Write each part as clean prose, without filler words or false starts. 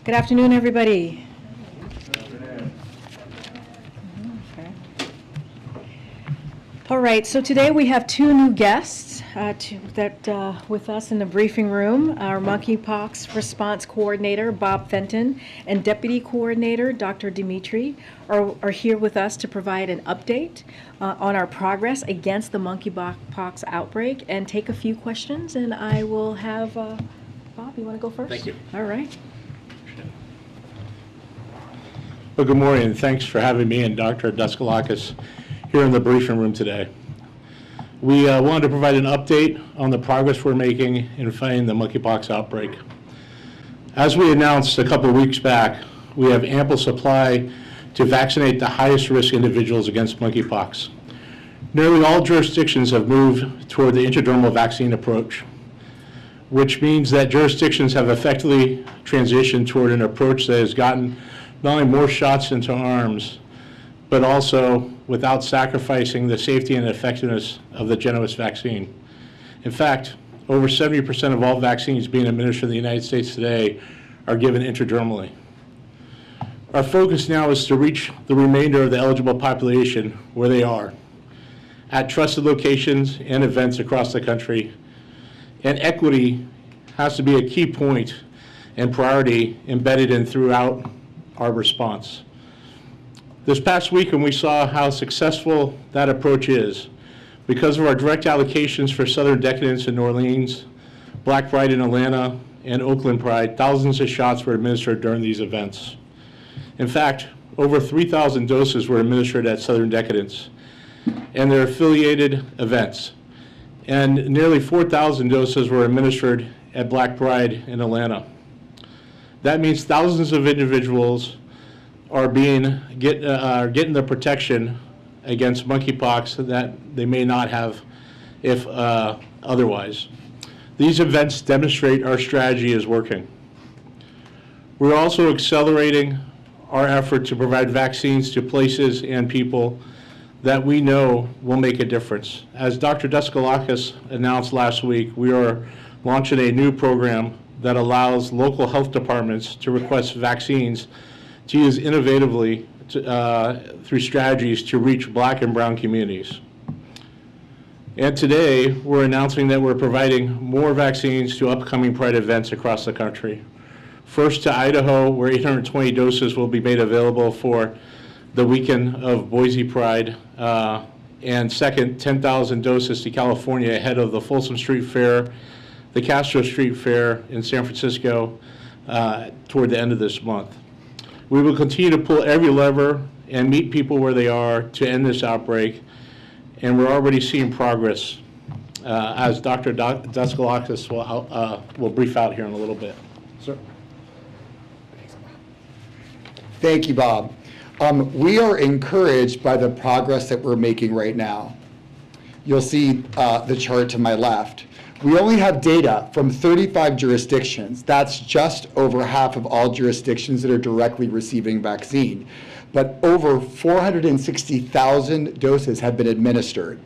Good afternoon, everybody. Okay. All right, so today we have two new guests with us in the briefing room. Our monkeypox response coordinator, Bob Fenton, and deputy coordinator, Dr. Dimitri, are here with us to provide an update on our progress against the monkeypox outbreak and take a few questions. And I will have, Bob, you want to go first? Thank you. All right. Well, good morning, and thanks for having me and Dr. Daskalakis here in the briefing room today. We wanted to provide an update on the progress we're making in fighting the monkeypox outbreak. As we announced a couple of weeks back, we have ample supply to vaccinate the highest risk individuals against monkeypox. Nearly all jurisdictions have moved toward the intradermal vaccine approach, which means that jurisdictions have effectively transitioned toward an approach that has gotten not only more shots into arms, but also without sacrificing the safety and effectiveness of the Genovis vaccine. In fact, over 70% of all vaccines being administered in the United States today are given intradermally. Our focus now is to reach the remainder of the eligible population where they are, at trusted locations and events across the country. And equity has to be a key point and priority embedded in throughout our response. This past week, when we saw how successful that approach is, because of our direct allocations for Southern Decadence in New Orleans, Black Pride in Atlanta, and Oakland Pride, thousands of shots were administered during these events. In fact, over 3,000 doses were administered at Southern Decadence and their affiliated events, and nearly 4,000 doses were administered at Black Pride in Atlanta. That means thousands of individuals are getting the protection against monkeypox that they may not have if otherwise. These events demonstrate our strategy is working. We're also accelerating our effort to provide vaccines to places and people that we know will make a difference. As Dr. Daskalakis announced last week, we are launching a new program that allows local health departments to request vaccines to use innovatively through strategies to reach Black and brown communities. And today, we're announcing that we're providing more vaccines to upcoming Pride events across the country. First to Idaho, where 820 doses will be made available for the weekend of Boise Pride. And second, 10,000 doses to California ahead of the Folsom Street Fair, the Castro Street Fair in San Francisco toward the end of this month. We will continue to pull every lever and meet people where they are to end this outbreak, and we're already seeing progress, as Dr. Daskalakis will brief out here in a little bit. Sir. Thank you, Bob. We are encouraged by the progress that we're making right now. You'll see the chart to my left. We only have data from 35 jurisdictions. That's just over half of all jurisdictions that are directly receiving vaccine. But over 460,000 doses have been administered.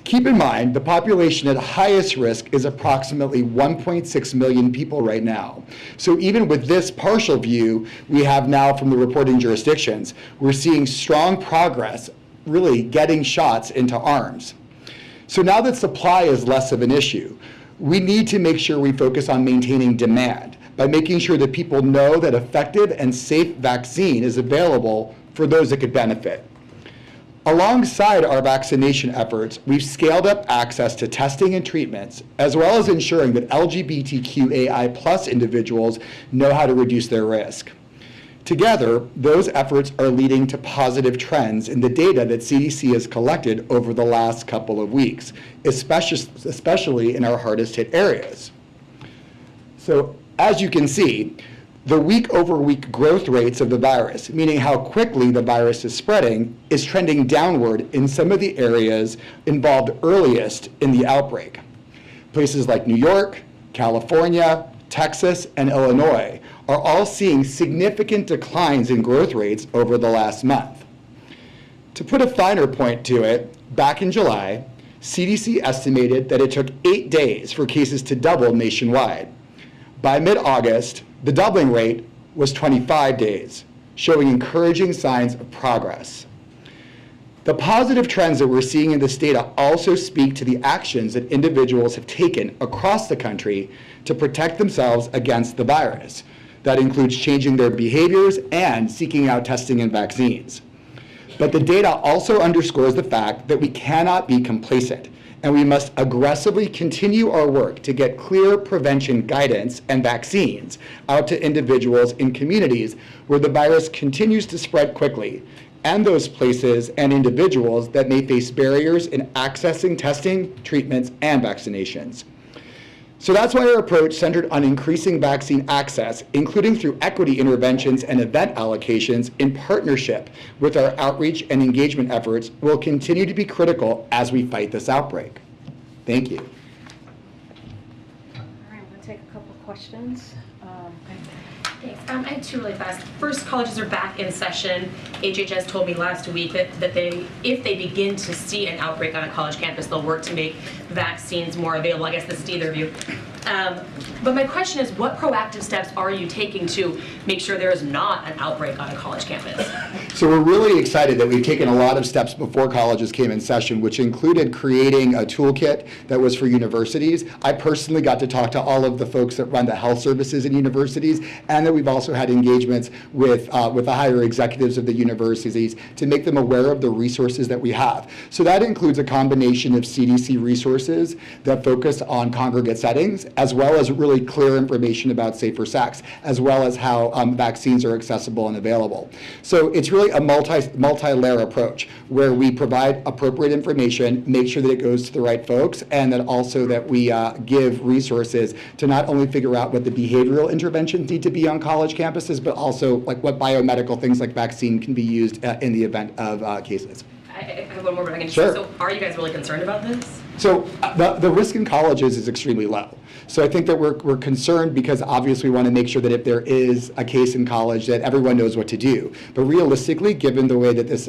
Keep in mind, the population at highest risk is approximately 1.6 million people right now. So even with this partial view we have now from the reporting jurisdictions, we're seeing strong progress really getting shots into arms. So now that supply is less of an issue, we need to make sure we focus on maintaining demand by making sure that people know that effective and safe vaccine is available for those that could benefit. Alongside our vaccination efforts, we've scaled up access to testing and treatments, as well as ensuring that LGBTQAI+ individuals know how to reduce their risk. Together, those efforts are leading to positive trends in the data that CDC has collected over the last couple of weeks, especially in our hardest hit areas. So as you can see, the week-over-week growth rates of the virus, meaning how quickly the virus is spreading, is trending downward in some of the areas involved earliest in the outbreak. Places like New York, California, Texas, and Illinois are all seeing significant declines in growth rates over the last month. To put a finer point to it, back in July, CDC estimated that it took 8 days for cases to double nationwide. By mid-August, the doubling rate was 25 days, showing encouraging signs of progress. The positive trends that we're seeing in this data also speak to the actions that individuals have taken across the country to protect themselves against the virus. That includes changing their behaviors and seeking out testing and vaccines. But the data also underscores the fact that we cannot be complacent, and we must aggressively continue our work to get clear prevention guidance and vaccines out to individuals in communities where the virus continues to spread quickly, and those places and individuals that may face barriers in accessing testing, treatments, and vaccinations. So that's why our approach centered on increasing vaccine access, including through equity interventions and event allocations in partnership with our outreach and engagement efforts, will continue to be critical as we fight this outbreak. Thank you. All right, I'm going to take a couple of questions. Thanks. I have two really fast. First, colleges are back in session. HHS told me last week that if they begin to see an outbreak on a college campus, they'll work to make vaccines more available. I guess this is to either of you. But my question is, what proactive steps are you taking to make sure there is not an outbreak on a college campus? So we're really excited that we've taken a lot of steps before colleges came in session, which included creating a toolkit that was for universities. I personally got to talk to all of the folks that run the health services in universities, and that we've also had engagements with the higher executives of the universities to make them aware of the resources that we have. So that includes a combination of CDC resources that focus on congregate settings, as well as really clear information about safer sex, as well as how vaccines are accessible and available. So it's really a multi-layer approach where we provide appropriate information, make sure that it goes to the right folks, and then also that we give resources to not only figure out what the behavioral interventions need to be on college campuses, but also like what biomedical things like vaccine can be used in the event of cases. I have one more, but I can just Sure. So are you guys really concerned about this? So the risk in colleges is extremely low. So I think that we're concerned because obviously we want to make sure that if there is a case in college that everyone knows what to do. But realistically, given the way that this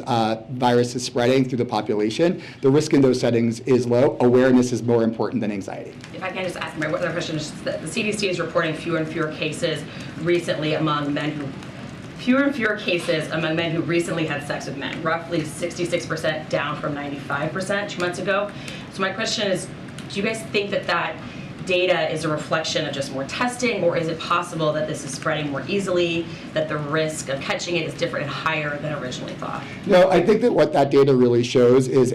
virus is spreading through the population, the risk in those settings is low. Awareness is more important than anxiety. If I can just ask my other question, is that the CDC is reporting fewer and fewer cases recently among men who recently had sex with men, roughly 66% down from 95% 2 months ago. So my question is, do you guys think that that data is a reflection of just more testing, or is it possible that this is spreading more easily, that the risk of catching it is different and higher than originally thought? No, I think that what that data really shows is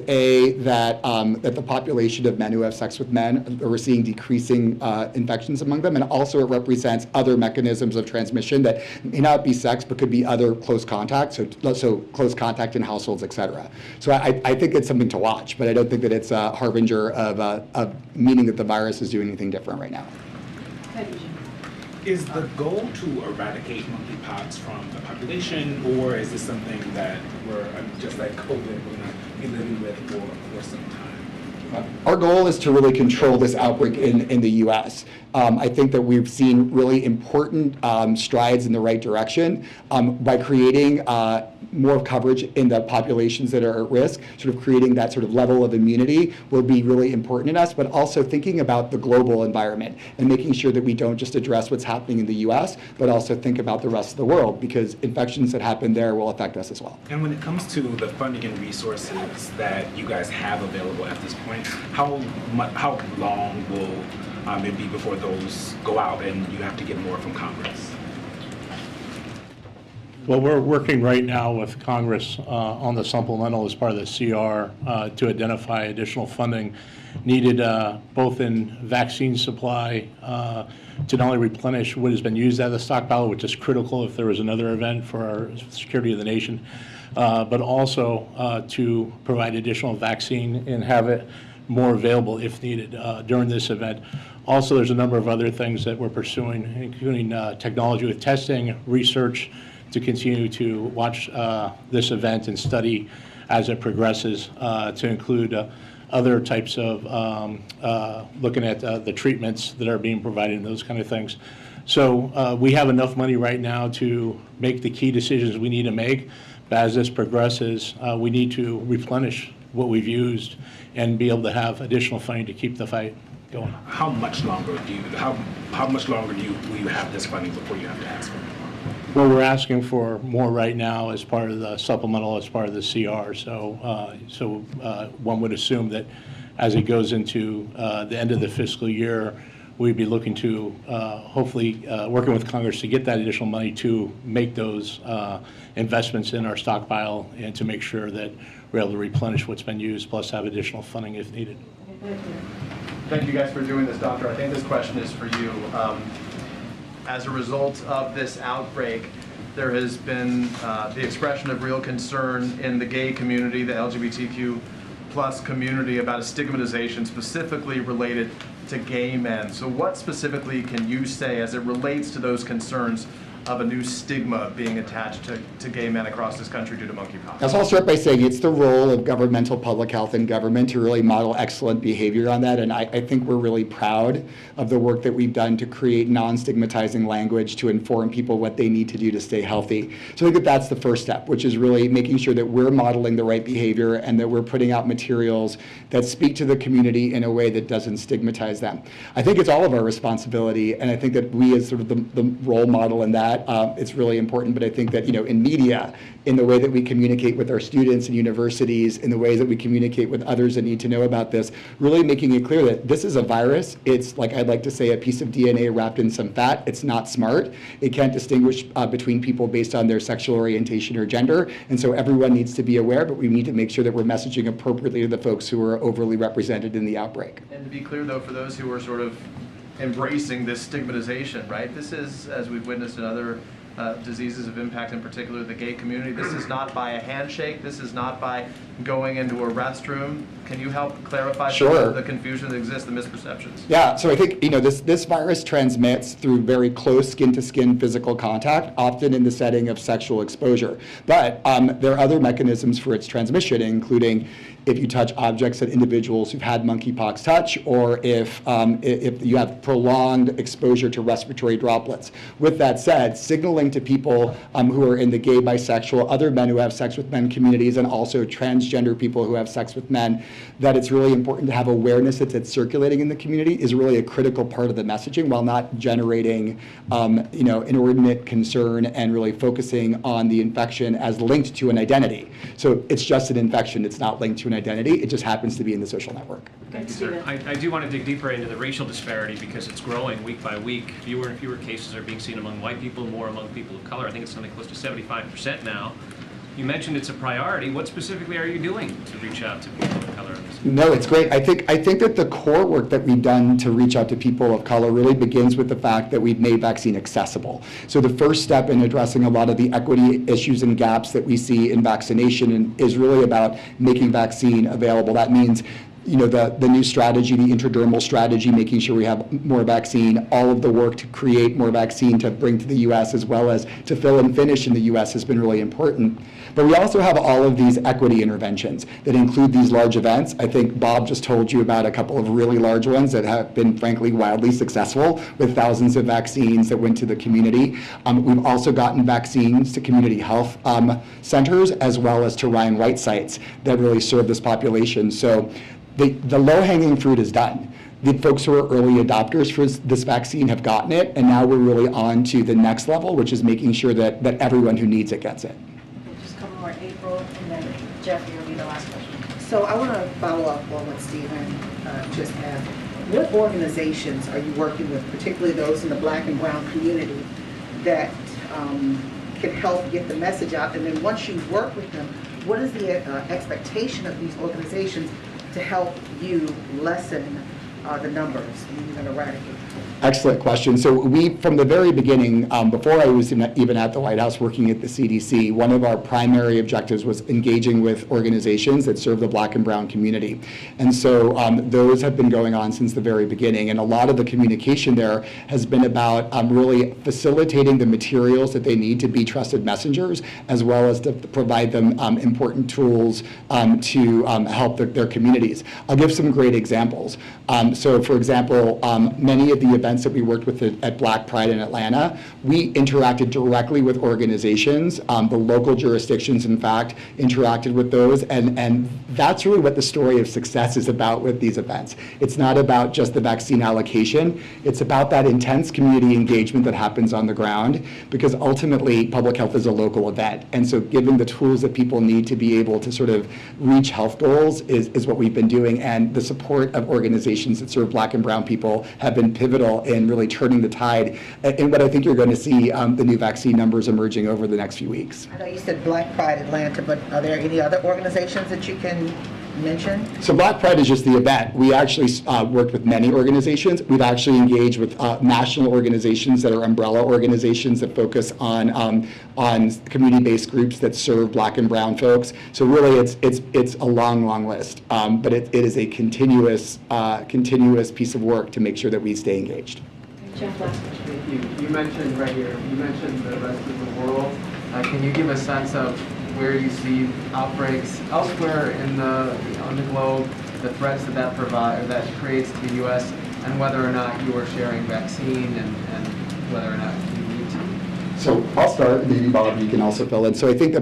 that the population of men who have sex with men, we're seeing decreasing infections among them, and also it represents other mechanisms of transmission that may not be sex, but could be other close contact, so close contact in households, et cetera. So I think it's something to watch, but I don't think that it's a harbinger of meaning that the virus is doing anything different right now. Is the goal to eradicate monkeypox from the population, or is this something that we're just like COVID, we're going to be living with for some time? Our goal is to really control this outbreak in the U.S. I think that we've seen really important strides in the right direction by creating more coverage in the populations that are at risk. Sort of creating that sort of level of immunity will be really important in us, but also thinking about the global environment and making sure that we don't just address what's happening in the U.S., but also think about the rest of the world, because infections that happen there will affect us as well. And when it comes to the funding and resources that you guys have available at this point, how long will it be before those go out and you have to get more from Congress? Well, we're working right now with Congress on the supplemental as part of the CR to identify additional funding needed both in vaccine supply to not only replenish what has been used out of the stockpile, which is critical if there was another event for our security of the nation, but also to provide additional vaccine and have it more available if needed during this event. Also, there's a number of other things that we're pursuing, including technology with testing, research, to continue to watch this event and study as it progresses, to include other types of looking at the treatments that are being provided and those kind of things. So we have enough money right now to make the key decisions we need to make, but as this progresses, we need to replenish what we've used and be able to have additional funding to keep the fight going. How much longer will you have this funding before you have to ask for more? Well, we're asking for more right now as part of the supplemental, as part of the CR. So, one would assume that as it goes into the end of the fiscal year, we'd be looking to hopefully working with Congress to get that additional money to make those investments in our stockpile and to make sure that we're able to replenish what's been used, plus have additional funding if needed. Thank you guys for doing this, Doctor. I think this question is for you. As a result of this outbreak, there has been the expression of real concern in the gay community, the LGBTQ plus community, about a stigmatization specifically related to gay men. So what specifically can you say as it relates to those concerns of a new stigma being attached to gay men across this country due to monkeypox? So I'll start by saying it's the role of governmental public health and government to really model excellent behavior on that. And I think we're really proud of the work that we've done to create non-stigmatizing language to inform people what they need to do to stay healthy. So I think that that's the first step, which is really making sure that we're modeling the right behavior and that we're putting out materials that speak to the community in a way that doesn't stigmatize them. I think it's all of our responsibility, and I think that we as sort of the role model in that, it's really important. But I think that, in media, in the way that we communicate with our students and universities, in the ways that we communicate with others that need to know about this, really making it clear that this is a virus. It's, like I'd like to say, a piece of DNA wrapped in some fat. It's not smart. It can't distinguish between people based on their sexual orientation or gender. And so everyone needs to be aware, but we need to make sure that we're messaging appropriately to the folks who are overly represented in the outbreak. And to be clear, though, for those who are sort of embracing this stigmatization, right? This is, as we've witnessed in other diseases of impact, in particular the gay community, this is not by a handshake, this is not by going into a restroom. Can you help clarify some of the confusion that exists, the misperceptions? Yeah, so I think, this virus transmits through very close skin-to-skin physical contact, often in the setting of sexual exposure. But there are other mechanisms for its transmission, including if you touch objects that individuals who've had monkeypox touch, or if you have prolonged exposure to respiratory droplets. With that said, signaling to people who are in the gay, bisexual, other men who have sex with men communities, and also transgender people who have sex with men, that it's really important to have awareness that it's circulating in the community is really a critical part of the messaging, while not generating inordinate concern and really focusing on the infection as linked to an identity. So it's just an infection, it's not linked to an identity, it just happens to be in the social network. Thank you, sir. I do want to dig deeper into the racial disparity because it's growing week by week. Fewer and fewer cases are being seen among white people, more among people of color. I think it's something close to 75% now. You mentioned it's a priority. What specifically are you doing to reach out to people of color on this? No, it's great. I think that the core work that we've done to reach out to people of color really begins with the fact that we've made vaccine accessible. So the first step in addressing a lot of the equity issues and gaps that we see in vaccination is really about making vaccine available. That means the new strategy, the intradermal strategy, making sure we have more vaccine, all of the work to create more vaccine to bring to the U.S. as well as to fill and finish in the U.S. has been really important. But we also have all of these equity interventions that include these large events. I think Bob just told you about a couple of really large ones that have been, frankly, wildly successful with thousands of vaccines that went to the community. We've also gotten vaccines to community health centers as well as to Ryan White sites that really serve this population. So the low-hanging fruit is done. The folks who are early adopters for this vaccine have gotten it, and now we're really on to the next level, which is making sure that everyone who needs it gets it. Just a couple more, April, and then Jeffrey will be the last question. So I want to follow up on what Stephen just asked. What organizations are you working with, particularly those in the Black and brown community, that can help get the message out? And then once you work with them, what is the expectation of these organizations to help you lessen the numbers and even eradicate? Excellent question. So we, from the very beginning, before I was even at the White House working at the CDC, one of our primary objectives was engaging with organizations that serve the Black and brown community. And so those have been going on since the very beginning. And a lot of the communication there has been about really facilitating the materials that they need to be trusted messengers, as well as to provide them important tools to help their communities. I'll give some great examples. So for example, many of the events that we worked with at Black Pride in Atlanta, we interacted directly with organizations. The local jurisdictions, in fact, interacted with those. And that's really what the story of success is about with these events. It's not about just the vaccine allocation. It's about that intense community engagement that happens on the ground, because ultimately public health is a local event. And so giving the tools that people need to be able to sort of reach health goals is what we've been doing. And the support of organizations that serve Black and brown people have been pivotal in really turning the tide. And what I think you're going to see the new vaccine numbers emerging over the next few weeks. I know you said Black Pride Atlanta, but are there any other organizations that you can mention? So Black Pride is just the event. We actually worked with many organizations. We've actually engaged with national organizations that are umbrella organizations that focus on community-based groups that serve Black and brown folks. So really, it's a long list, but it is a continuous piece of work to make sure that we stay engaged. Jeff, last question. You mentioned right here, you mentioned the rest of the world. Can you give a sense of where you see outbreaks elsewhere on the globe, the threats that provide or that creates to the U.S., and whether or not you are sharing vaccine and whether or not you need to? So I'll start, maybe Bob, you can also fill in. So I think that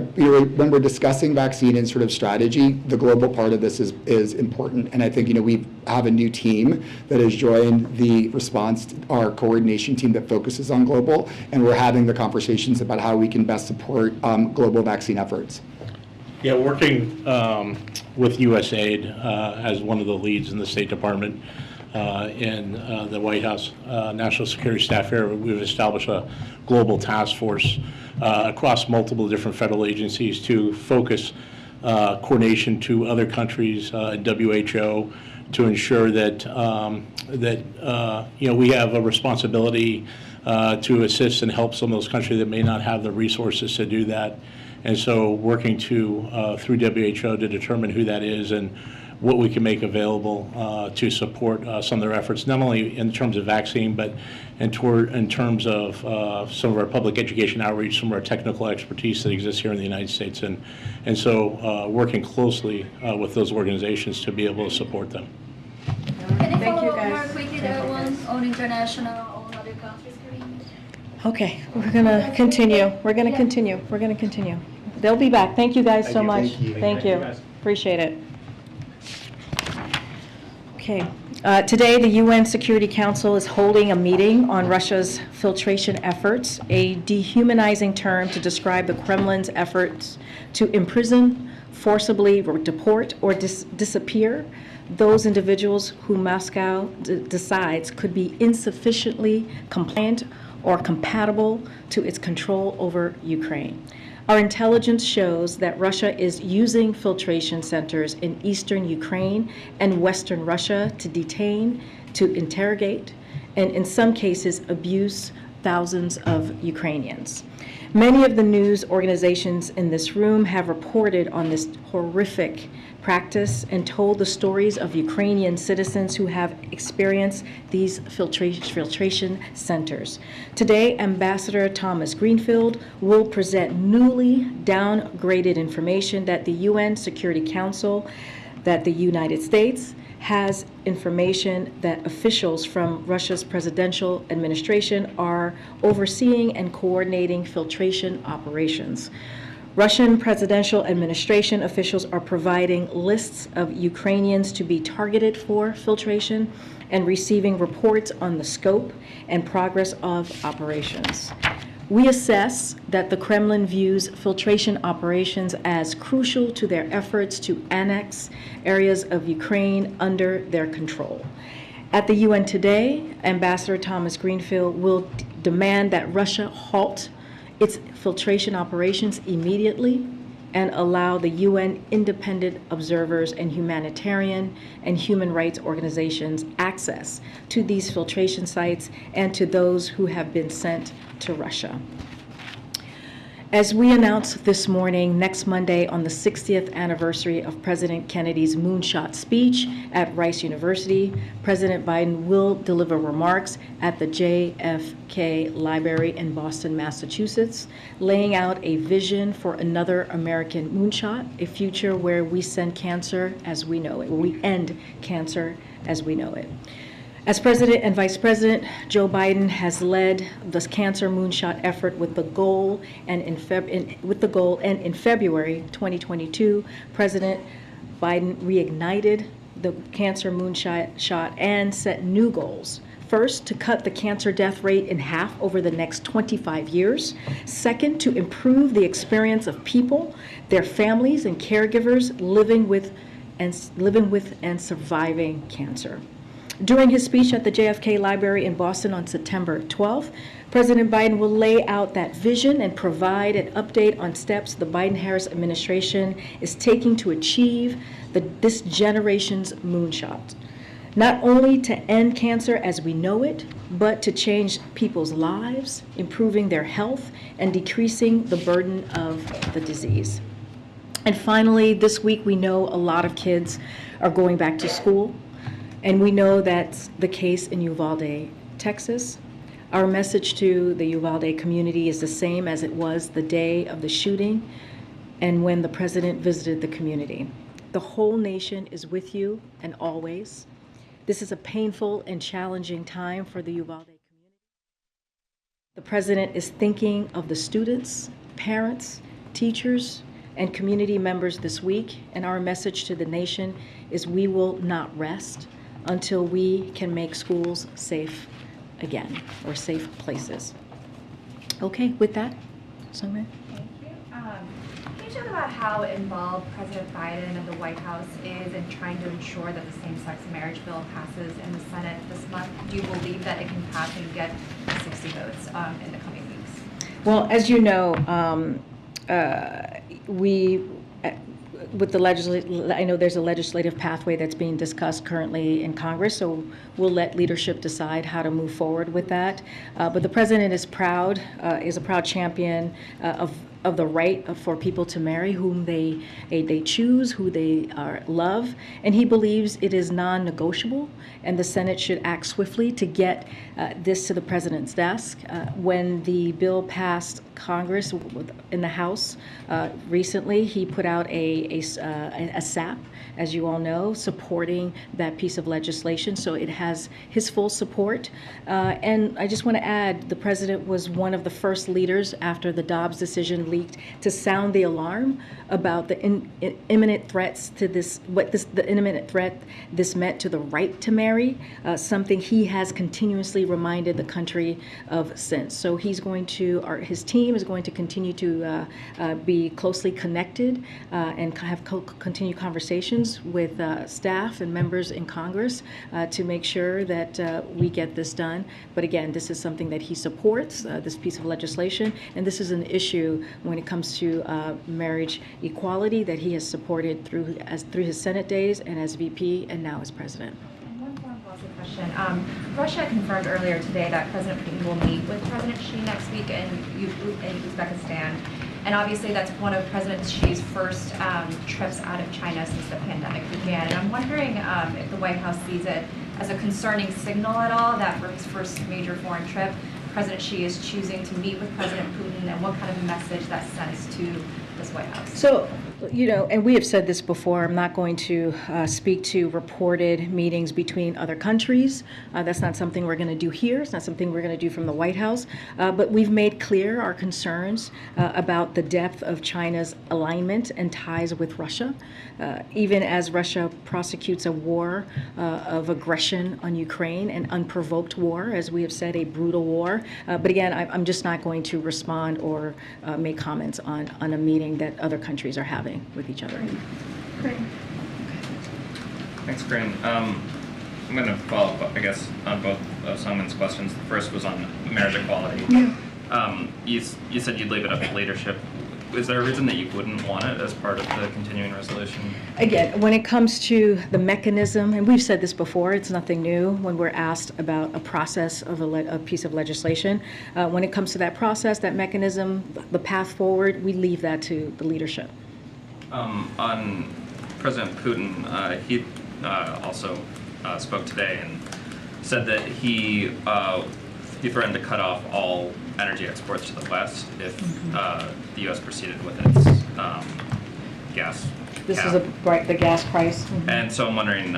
when we're discussing vaccine and sort of strategy, the global part of this is important. And I think we have a new team that has joined the response, our coordination team that focuses on global, and we're having the conversations about how we can best support global vaccine efforts. Yeah, working with USAID as one of the leads in the State Department in the White House National Security Staff area, we've established a global task force across multiple different federal agencies to focus coordination to other countries, WHO, to ensure that we have a responsibility to assist and help some of those countries that may not have the resources to do that. And so working through WHO to determine who that is and what we can make available to support some of their efforts, not only in terms of vaccine, but in terms of some of our public education outreach, some of our technical expertise that exists here in the United States, and so working closely with those organizations to be able to support them. Can I Thank you, follow guys. more quickly that one on international, on other countries, Karine? Okay, we're going to continue. We're going to continue. We're going to continue. They'll be back. Thank you guys so much. Thank you. Appreciate it. Okay. Today, the UN Security Council is holding a meeting on Russia's filtration efforts, a dehumanizing term to describe the Kremlin's efforts to imprison, forcibly deport, or disappear those individuals who Moscow decides could be insufficiently compliant or compatible to its control over Ukraine. Our intelligence shows that Russia is using filtration centers in eastern Ukraine and western Russia to detain, to interrogate, and in some cases abuse thousands of Ukrainians. Many of the news organizations in this room have reported on this horrific practice and told the stories of Ukrainian citizens who have experienced these filtration centers. Today, Ambassador Thomas Greenfield will present newly downgraded information that the UN Security Council, that the United States has information that officials from Russia's presidential administration are overseeing and coordinating filtration operations. Russian presidential administration officials are providing lists of Ukrainians to be targeted for filtration and receiving reports on the scope and progress of operations. We assess that the Kremlin views filtration operations as crucial to their efforts to annex areas of Ukraine under their control. At the UN today, Ambassador Thomas Greenfield will demand that Russia halt its filtration operations immediately and allow the UN independent observers and humanitarian and human rights organizations access to these filtration sites and to those who have been sent to Russia. As we announced this morning, next Monday on the 60th anniversary of President Kennedy's moonshot speech at Rice University, President Biden will deliver remarks at the JFK Library in Boston, Massachusetts, laying out a vision for another American moonshot, a future where we send cancer as we know it, where we end cancer as we know it. As President and Vice President, Joe Biden has led this cancer moonshot effort with the goal, and in February 2022, President Biden reignited the cancer moonshot and set new goals. First, to cut the cancer death rate in half over the next 25 years. Second, to improve the experience of people, their families, and caregivers living with and surviving cancer. During his speech at the JFK Library in Boston on September 12th, President Biden will lay out that vision and provide an update on steps the Biden-Harris administration is taking to achieve this generation's moonshot. Not only to end cancer as we know it, but to change people's lives, improving their health, and decreasing the burden of the disease. And finally, this week we know a lot of kids are going back to school, and we know that's the case in Uvalde, Texas. Our message to the Uvalde community is the same as it was the day of the shooting and when the president visited the community. The whole nation is with you and always. This is a painful and challenging time for the Uvalde community. The president is thinking of the students, parents, teachers, and community members this week, and our message to the nation is we will not rest until we can make schools safe again, or safe places. Okay, with that, Sungmin. Thank you. Can you talk about how involved President Biden and the White House is in trying to ensure that the same-sex marriage bill passes in the Senate this month? Do you believe that it can pass and get 60 votes in the coming weeks? Well, as you know, with the I know there's a legislative pathway that's being discussed currently in Congress, so we'll let leadership decide how to move forward with that. But the president is a proud champion of the right for people to marry whom they choose, who they love, and he believes it is non-negotiable, and the Senate should act swiftly to get this to the president's desk. When the bill passed Congress in the House recently, he put out a SAP, as you all know, supporting that piece of legislation, so it has his full support. And I just want to add, the president was one of the first leaders after the Dobbs decision leaked to sound the alarm about the imminent threats to the imminent threat this meant to the right to marry, something he has continuously reminded the country of since. So his team is going to continue to be closely connected and have continued conversations with staff and members in Congress to make sure that we get this done. But again, this is something that he supports, this piece of legislation, and this is an issue when it comes to marriage equality that he has supported through his Senate days and as VP and now as president. And one more policy question. Russia confirmed earlier today that President Putin will meet with President Xi next week in Uzbekistan. And obviously that's one of President Xi's first trips out of China since the pandemic began. And I'm wondering if the White House sees it as a concerning signal at all that for his first major foreign trip, President Xi is choosing to meet with President Putin, and what kind of message that sends to this White House. So, and we have said this before, I'm not going to speak to reported meetings between other countries. That's not something we're going to do here. It's not something we're going to do from the White House. But we've made clear our concerns about the depth of China's alignment and ties with Russia, even as Russia prosecutes a war of aggression on Ukraine, an unprovoked war, as we have said, a brutal war. But again, I'm just not going to respond or make comments on a meeting that other countries are having with each other. Great. Thanks, Karine. I'm going to follow up, I guess, on both of Sungmin's questions. The first was on marriage equality. Yeah. You said you'd leave it up to leadership. Is there a reason that you wouldn't want it as part of the continuing resolution? Again, when it comes to the mechanism, and we've said this before, it's nothing new when we're asked about a process of a piece of legislation. When it comes to that process, that mechanism, the path forward, we leave that to the leadership. On President Putin, he also spoke today and said that he threatened to cut off all energy exports to the West if the U.S. proceeded with its gas This cap. is the gas price. And so I'm wondering,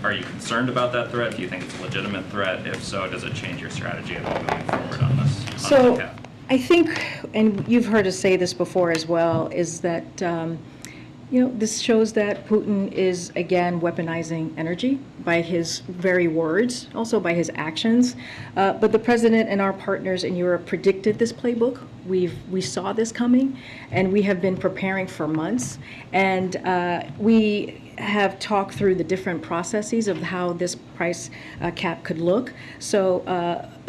are you concerned about that threat? Do you think it's a legitimate threat? If so, does it change your strategy at all going forward on this? So I think, and you've heard us say this before as well, is that this shows that Putin is, again, weaponizing energy by his very words, also by his actions. But the president and our partners in Europe predicted this playbook. We saw this coming, and we have been preparing for months. And we have talked through the different processes of how this price cap could look. So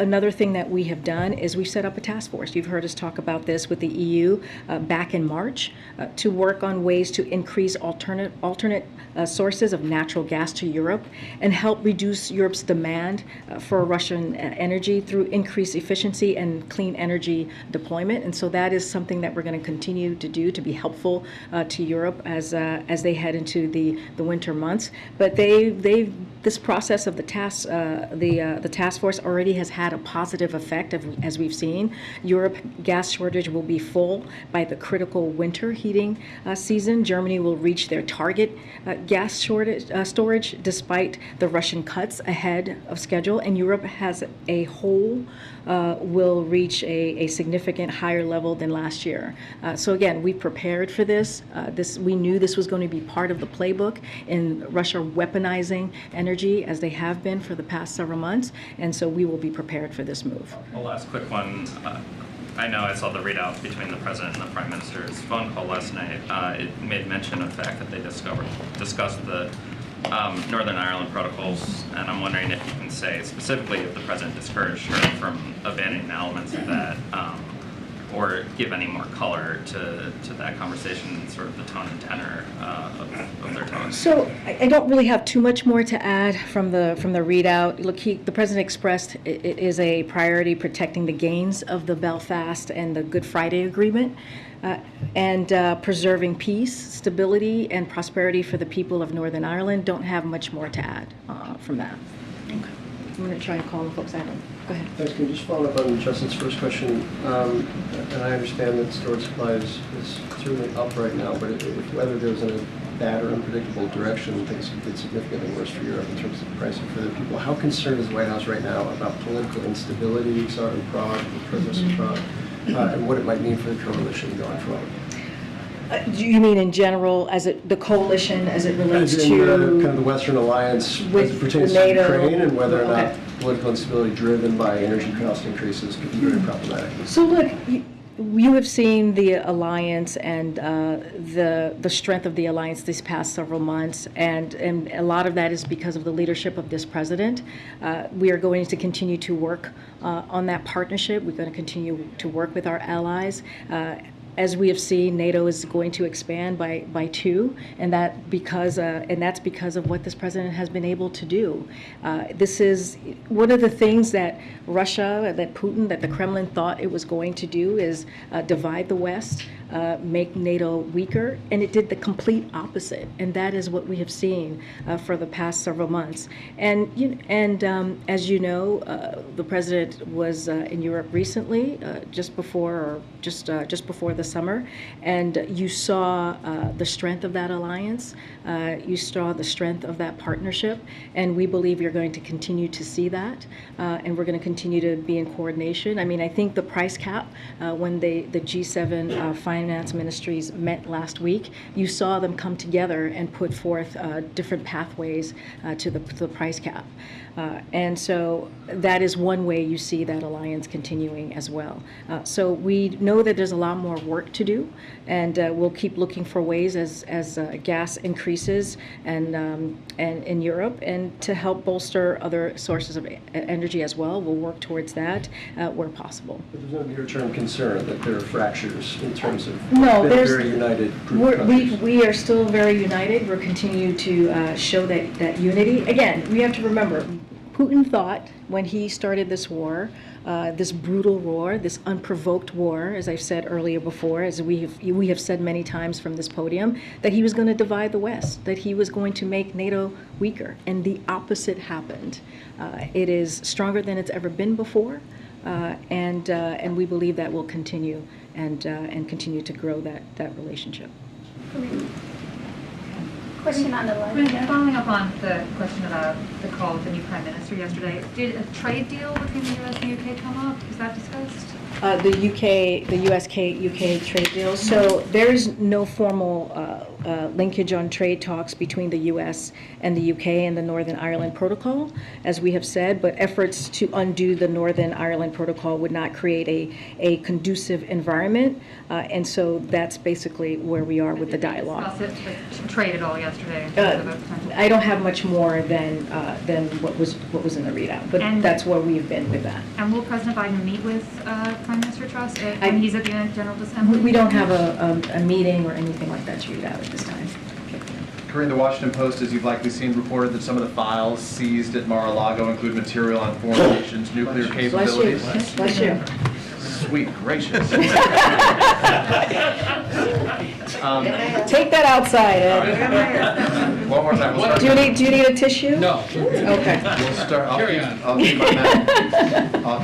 another thing that we have done is we've set up a task force. You've heard us talk about this with the EU back in March to work on ways to increase alternate sources of natural gas to Europe and help reduce Europe's demand for Russian energy through increased efficiency and clean energy deployment. And so that is something that we're going to continue to do to be helpful to Europe as they head into the winter months. But this process of the task force already has had a positive effect, as we've seen. Europe gas shortage will be full by the critical winter heating season. Germany will reach their target gas storage despite the Russian cuts ahead of schedule, and Europe as a whole will reach a significant higher level than last year. So again, we prepared for this. We knew this was going to be part of the playbook in Russia weaponizing energy as they have been for the past several months, and so we will be prepared for this move. One last quick one. I know I saw the readout between the president and the prime minister's phone call last night. It made mention of the fact that they discussed the Northern Ireland protocols, and I'm wondering if you can say specifically if the president discouraged her from abandoning elements of that, or give any more color to that conversation and sort of the tone and tenor of their talk. So I don't really have too much more to add from the readout. Look, the president expressed it is a priority protecting the gains of the Belfast and the Good Friday Agreement, and preserving peace, stability, and prosperity for the people of Northern Ireland. Don't have much more to add from that. Okay. I'm going to try and call the folks out. Go ahead. Thanks. Can you just follow up on Justin's first question? And I understand that storage supply is certainly up right now, but if whether goes in a bad or unpredictable direction, things could get significantly worse for Europe in terms of pricing for the people. How concerned is the White House right now about political instability? We saw it in Prague, the protests in Prague, and what it might mean for the coalition going forward? Do you mean in general, the coalition as it relates as in, to kind of the Western alliance as it pertains to Ukraine, and whether or not political instability driven by energy cost increases could be very problematic? So look, you have seen the alliance and the strength of the alliance these past several months, and a lot of that is because of the leadership of this president. We are going to continue to work on that partnership. We're going to continue to work with our allies. As we have seen, NATO is going to expand by 2, and that's because of what this president has been able to do. This is one of the things that Russia, that Putin, that the Kremlin thought it was going to do is divide the West, make NATO weaker, and it did the complete opposite. And that is what we have seen for the past several months. And as you know, the president was in Europe recently, just before the summer, and you saw the strength of that alliance. You saw the strength of that partnership, and we believe you're going to continue to see that, and we're going to continue to be in coordination. I mean, I think the price cap, when the G7 finance ministries met last week, you saw them come together and put forth different pathways to the price cap. And so that is one way you see that alliance continuing as well. So we know that there's a lot more work to do, and we'll keep looking for ways as gas increases and in Europe, and to help bolster other sources of energy as well. We'll work towards that where possible. But there's no near-term concern that there are fractures in terms of very united group countries. We are still very united. We're continuing to show that unity. Again, we have to remember, Putin thought when he started this war, this brutal war, this unprovoked war, as I've said earlier before, as we have said many times from this podium, that he was going to divide the West, that he was going to make NATO weaker, and the opposite happened. It is stronger than it's ever been before, and we believe that will continue and continue to grow that relationship. Question on the line. Karine, following up on the question about the call with the new Prime Minister yesterday, did a trade deal between the U.S. and the U.K. come up? Was that discussed? The U.S.-UK trade deal. So there's no formal linkage on trade talks between the U.S. and the U.K. and the Northern Ireland Protocol, as we have said, but efforts to undo the Northern Ireland Protocol would not create a conducive environment, and so that's basically where we are with the dialogue. Discuss it, trade at all yesterday? I don't have much more than what was in the readout, but that's where we've been with that. And will President Biden meet with Prime Minister Truss when he's at the General Assembly? We don't have a meeting or anything like that to read out at this time. Karine, the Washington Post, as you've likely seen, reported that some of the files seized at Mar-a-Lago include material on foreign nations' nuclear capabilities. Bless you. Sweet gracious. Take that outside, Ed. One more time. We'll start. Do you need a tissue? No. Okay. We'll start. I'll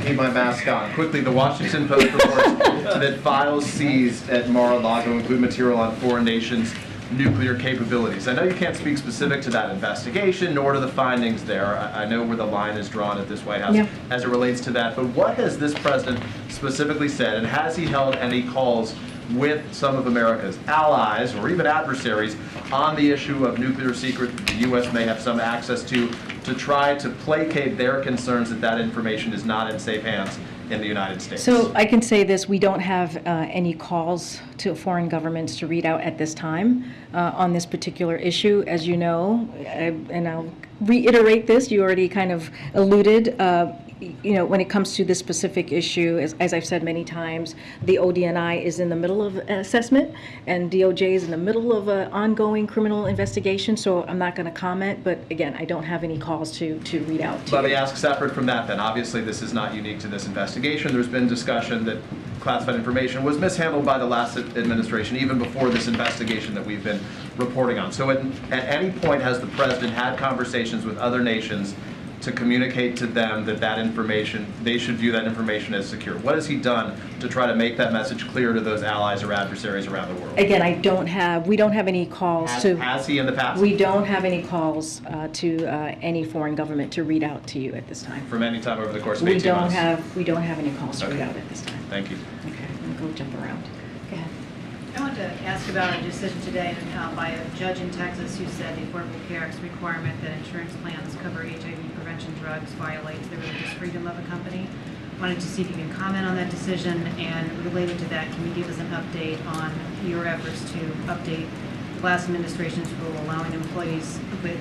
keep my mask on. Quickly, the Washington Post reports that files seized at Mar-a-Lago include material on foreign nations' nuclear capabilities. I know you can't speak specific to that investigation, nor to the findings there. I know where the line is drawn at this White House as it relates to that. But what has this president specifically said, and has he held any calls with some of America's allies or even adversaries on the issue of nuclear secret that the U.S. may have some access to try to placate their concerns that that information is not in safe hands in the United States? So I can say this, we don't have any calls to foreign governments to read out at this time on this particular issue. As you know, and I'll reiterate this, you already kind of alluded, when it comes to this specific issue, as I've said many times, the ODNI is in the middle of an assessment, and DOJ is in the middle of an ongoing criminal investigation, so I'm not going to comment, but again, I don't have any calls to read out to Let you. me ask separate from that then. Obviously, this is not unique to this investigation. There's been discussion that classified information was mishandled by the last administration, even before this investigation that we've been reporting on. So at any point has the president had conversations with other nations to communicate to them that that information, they should view that information as secure? What has he done to try to make that message clear to those allies or adversaries around the world? Again, we don't have any calls to... Has he in the past? We don't have any calls to any foreign government to read out to you at this time. From any time over the course of 18 months? We don't have any calls to read out at this time. Thank you. Okay, I'm going to go jump around. Go ahead. I want to ask about a decision today by a judge in Texas who said the Affordable Care Act's requirement that insurance plans cover HIV prevention drugs violates the religious freedom of a company. Wanted to see if you can comment on that decision, and related to that, can you give us an update on your efforts to update the last administration's rule allowing employers with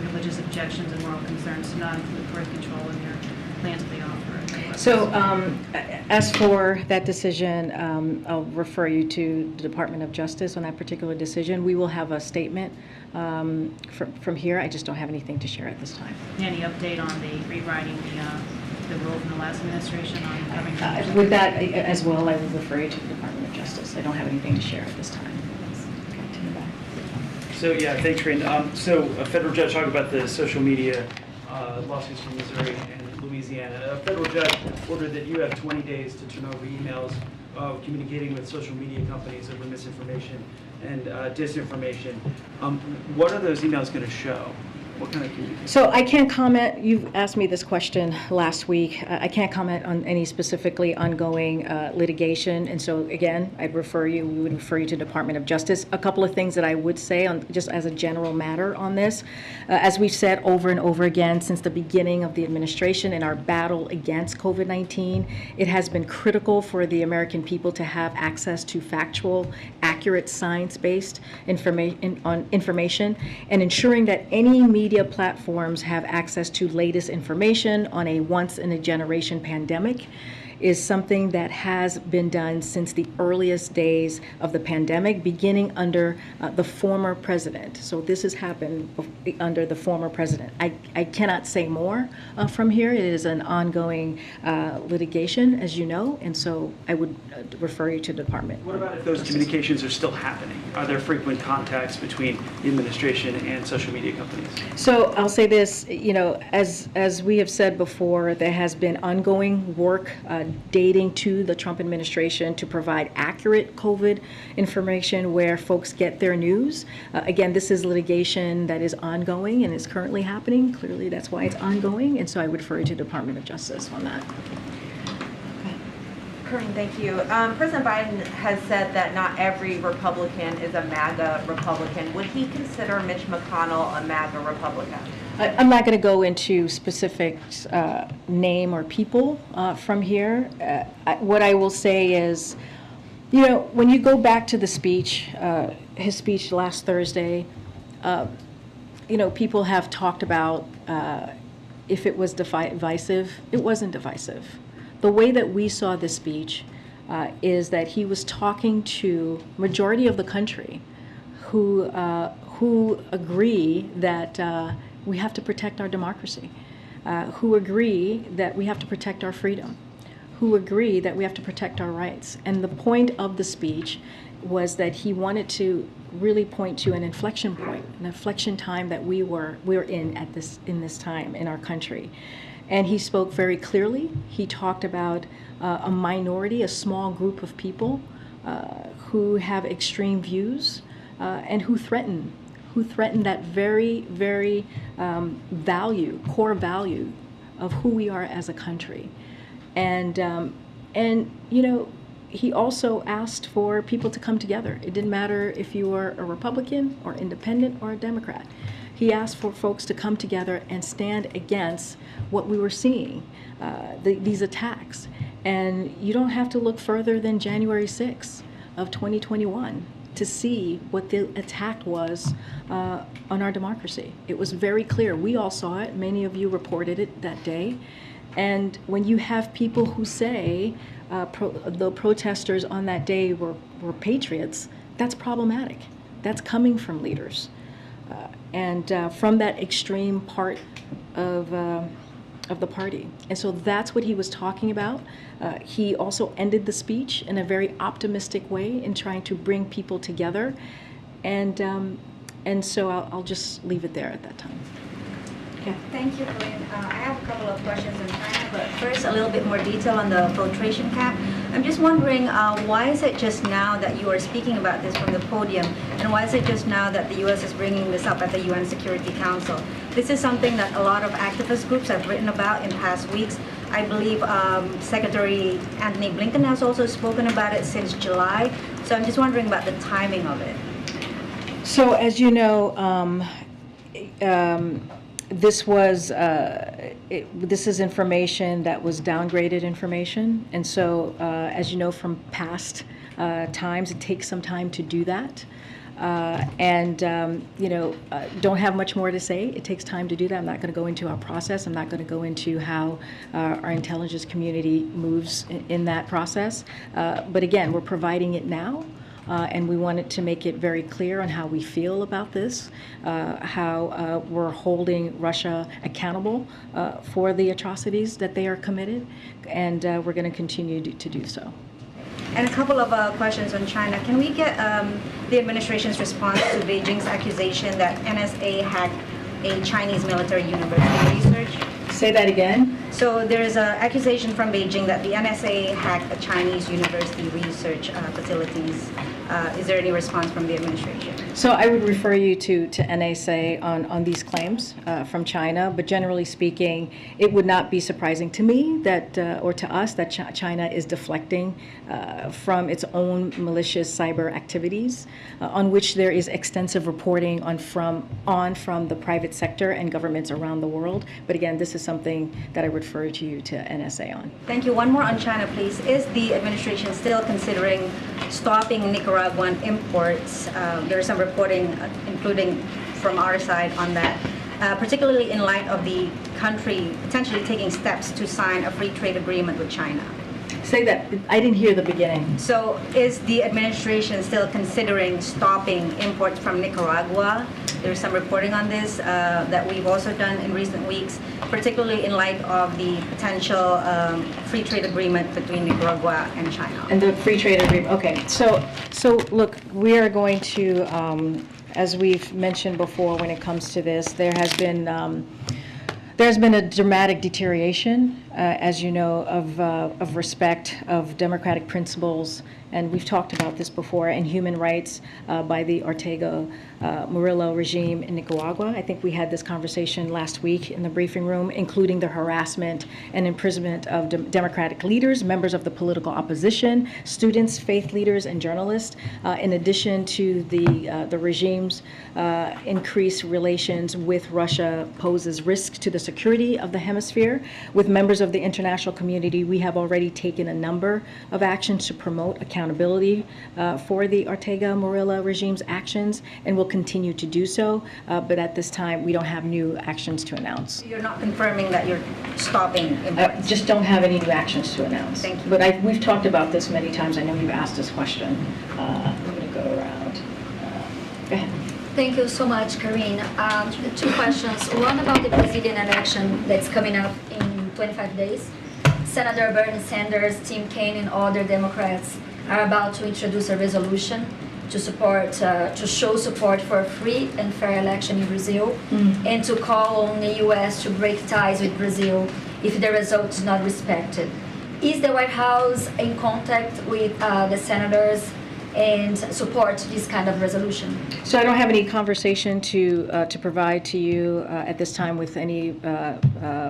religious objections and moral concerns to not include birth control in their plans they offer? So as for that decision, I'll refer you to the Department of Justice on that particular decision. We will have a statement from here. I just don't have anything to share at this time. Any update on the rewriting the rule from the last administration on covering with that as well, I would refer you to the Department of Justice. I don't have anything to share at this time. Okay, to the back. So yeah, thanks, Karine. So a federal judge talked about the social media lawsuits from Missouri and Louisiana. A federal judge ordered that you have 20 days to turn over emails communicating with social media companies over misinformation and disinformation. What are those emails going to show? What kind of communication? So I can't comment. You've asked me this question last week. I can't comment on any specifically ongoing litigation. And so again, we would refer you to Department of Justice. A couple of things that I would say on just as a general matter on this. As we've said over and over again since the beginning of the administration in our battle against COVID-19, it has been critical for the American people to have access to factual, accurate, science-based information and ensuring that any media platforms have access to latest information on a once-in-a-generation pandemic is something that has been done since the earliest days of the pandemic, beginning under the former president. So this has happened under the former president. I cannot say more from here. It is an ongoing litigation, as you know, and so I would refer you to the department. What about if those communications are still happening? Are there frequent contacts between the administration and social media companies? So I'll say this, as we have said before, there has been ongoing work dating to the Trump administration to provide accurate COVID information where folks get their news. Again, this is litigation that is ongoing and is currently happening. Clearly, that's why it's ongoing, and so I would refer you to the Department of Justice on that. Karine, thank you. President Biden has said that not every Republican is a MAGA Republican. Would he consider Mitch McConnell a MAGA Republican? I'm not going to go into specific name or people from here. What I will say is, you know, when you go back to the speech, his speech last Thursday, you know, people have talked about if it was divisive. It wasn't divisive. The way that we saw this speech is that he was talking to majority of the country who agree that we have to protect our democracy, who agree that we have to protect our freedom, who agree that we have to protect our rights. And the point of the speech was that he wanted to really point to an inflection point, an inflection time that we're in this time in our country. And he spoke very clearly. He talked about a minority, a small group of people who have extreme views and who threaten that very, very core value of who we are as a country. And you know, he also asked for people to come together. It didn't matter if you were a Republican or independent or a Democrat. He asked for folks to come together and stand against what we were seeing, these attacks. And you don't have to look further than January 6th of 2021 to see what the attack was on our democracy. It was very clear. We all saw it. Many of you reported it that day. And when you have people who say the protesters on that day were patriots, that's problematic. That's coming from leaders. And from that extreme part of the party. And so that's what he was talking about. He also ended the speech in a very optimistic way in trying to bring people together. And so I'll just leave it there at that time. Yeah. Thank you, Karine. I have a couple of questions on China, but first a little bit more detail on the filtration cap. I'm just wondering, why is it just now that you are speaking about this from the podium, and why is it just now that the U.S. is bringing this up at the UN Security Council? This is something that a lot of activist groups have written about in past weeks. I believe Secretary Anthony Blinken has also spoken about it since July. So I'm just wondering about the timing of it. So as you know, this is information that was downgraded information, and so as you know from past times, it takes some time to do that, you know, don't have much more to say. It takes time to do that. I'm not going to go into our process. I'm not going to go into how our intelligence community moves in that process, but again, we're providing it now. And we wanted to make it very clear on how we feel about this, how we're holding Russia accountable for the atrocities that they are committed, and we're going to continue to do so. And a couple of questions on China. Can we get the administration's response to Beijing's accusation that NSA hacked a Chinese military university research? Say that again. So there is an accusation from Beijing that the NSA hacked a Chinese university research facilities. Is there any response from the administration? So I would refer you to NSA on these claims from China, but generally speaking, it would not be surprising to me that, or to us, that China is deflecting from its own malicious cyber activities, on which there is extensive reporting from the private sector and governments around the world. But again, this is something that I refer to you to NSA on. Thank you. One more on China, please. Is the administration still considering stopping Nicaraguan imports? There's some reporting, including from our side on that, particularly in light of the country potentially taking steps to sign a free trade agreement with China. Say that. I didn't hear the beginning. So is the administration still considering stopping imports from Nicaragua? There's some reporting on this that we've also done in recent weeks, particularly in light of the potential free trade agreement between Nicaragua and China. And the free trade agreement, okay. So look, we are going to, as we've mentioned before when it comes to this, there's been a dramatic deterioration as you know, of respect of democratic principles, and we've talked about this before, and human rights by the Ortega Murillo regime in Nicaragua. I think we had this conversation last week in the briefing room, including the harassment and imprisonment of democratic leaders, members of the political opposition, students, faith leaders, and journalists, in addition to the regime's increased relations with Russia poses risk to the security of the hemisphere. With members of the international community, we have already taken a number of actions to promote accountability for the Ortega Murillo regime's actions, and will continue to do so. But at this time, we don't have new actions to announce. You're not confirming that you're stopping Just don't have any new actions to announce. Thank you. But we've talked about this many times. I know you've asked this question. I'm going to go around. Go ahead. Thank you so much, Karine. Two questions. One about the Brazilian election that's coming up in 25 days. Senator Bernie Sanders, Tim Kaine, and other Democrats are about to introduce a resolution to support, to show support for a free and fair election in Brazil, and to call on the U.S. to break ties with Brazil if the result is not respected. Is the White House in contact with the senators and support this kind of resolution? So I don't have any conversation to provide to you at this time with any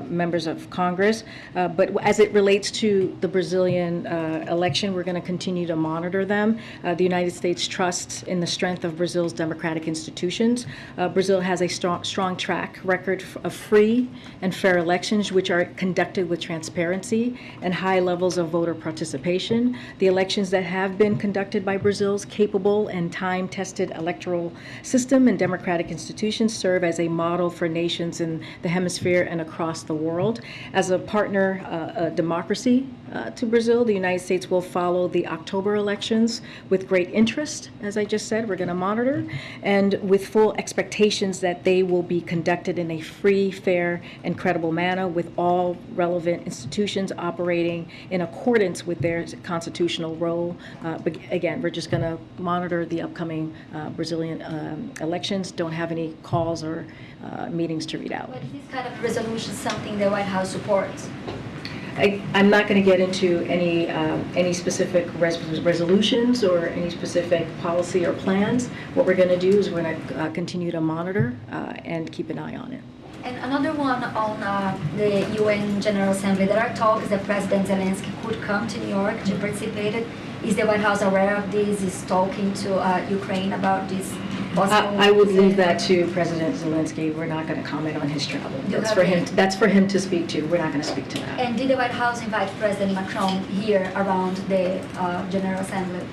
members of Congress, but as it relates to the Brazilian election, we're going to continue to monitor them. The United States trusts in the strength of Brazil's democratic institutions. Brazil has a strong track record of free and fair elections, which are conducted with transparency and high levels of voter participation. The elections that have been conducted by Brazil's capable and time-tested electoral system and democratic institutions serve as a model for nations in the hemisphere and across the world. As a partner democracy to Brazil, the United States will follow the October elections with great interest. As I just said, we're going to monitor, and with full expectations that they will be conducted in a free, fair, and credible manner, with all relevant institutions operating in accordance with their constitutional role. But again, we're just going to monitor the upcoming Brazilian elections. Don't have any calls or meetings to read out. But is this kind of resolution something the White House supports? I'm not going to get into any specific resolutions or any specific policy or plans. What we're going to do is we're going to continue to monitor and keep an eye on it. And another one on the UN General Assembly. There are talks that President Zelensky could come to New York to participate. Is the White House aware of this? Is talking to Ukraine about this possible? I would leave that to President Zelensky. We're not going to comment on his travel. That's for him to speak to. We're not going to speak to that. And did the White House invite President Macron here around the General Assembly?